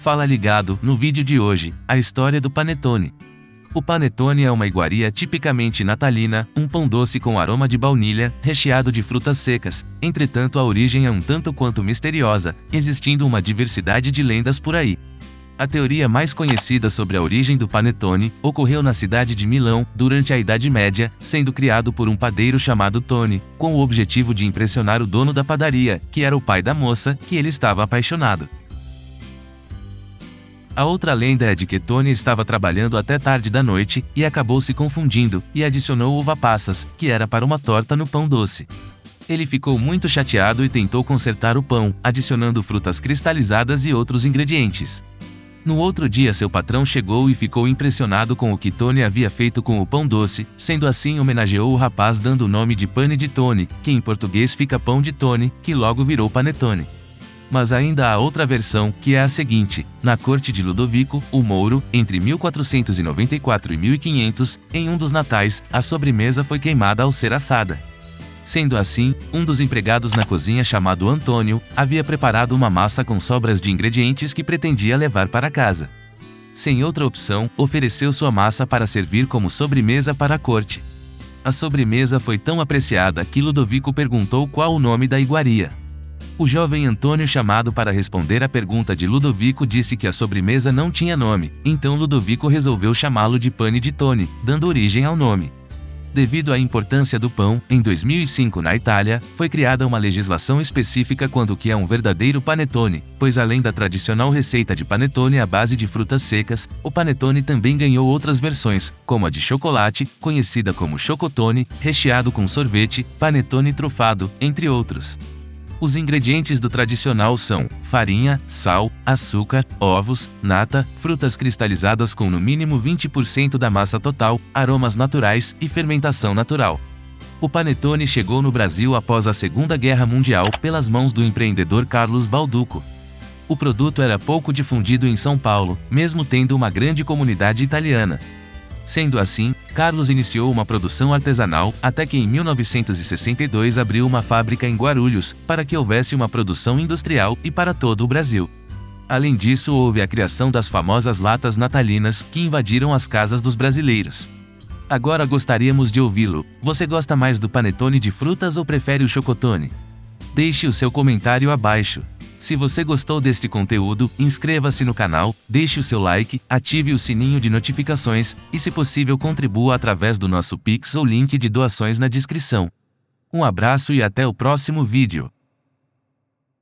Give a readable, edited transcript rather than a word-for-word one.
Fala ligado, no vídeo de hoje, a história do panetone. O panetone é uma iguaria tipicamente natalina, um pão doce com aroma de baunilha, recheado de frutas secas. Entretanto, a origem é um tanto quanto misteriosa, existindo uma diversidade de lendas por aí. A teoria mais conhecida sobre a origem do panetone ocorreu na cidade de Milão, durante a Idade Média, sendo criado por um padeiro chamado Tony, com o objetivo de impressionar o dono da padaria, que era o pai da moça, que ele estava apaixonado. A outra lenda é de que Tony estava trabalhando até tarde da noite, e acabou se confundindo, e adicionou uva passas, que era para uma torta no pão doce. Ele ficou muito chateado e tentou consertar o pão, adicionando frutas cristalizadas e outros ingredientes. No outro dia seu patrão chegou e ficou impressionado com o que Tony havia feito com o pão doce, sendo assim homenageou o rapaz dando o nome de Pane de Tony, que em português fica pão de Tony, que logo virou panetone. Mas ainda há outra versão, que é a seguinte: na corte de Ludovico, o Mouro, entre 1494 e 1500, em um dos natais, a sobremesa foi queimada ao ser assada. Sendo assim, um dos empregados na cozinha chamado Antônio, havia preparado uma massa com sobras de ingredientes que pretendia levar para casa. Sem outra opção, ofereceu sua massa para servir como sobremesa para a corte. A sobremesa foi tão apreciada que Ludovico perguntou qual o nome da iguaria. O jovem Antônio, chamado para responder à pergunta de Ludovico, disse que a sobremesa não tinha nome, então Ludovico resolveu chamá-lo de Pane de Tony, dando origem ao nome. Devido à importância do pão, em 2005 na Itália, foi criada uma legislação específica quanto ao que é um verdadeiro panetone, pois além da tradicional receita de panetone à base de frutas secas, o panetone também ganhou outras versões, como a de chocolate, conhecida como chocotone, recheado com sorvete, panetone trufado, entre outros. Os ingredientes do tradicional são farinha, sal, açúcar, ovos, nata, frutas cristalizadas com no mínimo 20% da massa total, aromas naturais e fermentação natural. O panetone chegou no Brasil após a Segunda Guerra Mundial pelas mãos do empreendedor Carlos Balduco. O produto era pouco difundido em São Paulo, mesmo tendo uma grande comunidade italiana. Sendo assim, Carlos iniciou uma produção artesanal, até que em 1962 abriu uma fábrica em Guarulhos, para que houvesse uma produção industrial e para todo o Brasil. Além disso, houve a criação das famosas latas natalinas, que invadiram as casas dos brasileiros. Agora gostaríamos de ouvi-lo. Você gosta mais do panetone de frutas ou prefere o chocotone? Deixe o seu comentário abaixo. Se você gostou deste conteúdo, inscreva-se no canal, deixe o seu like, ative o sininho de notificações, e se possível contribua através do nosso Pix ou link de doações na descrição. Um abraço e até o próximo vídeo.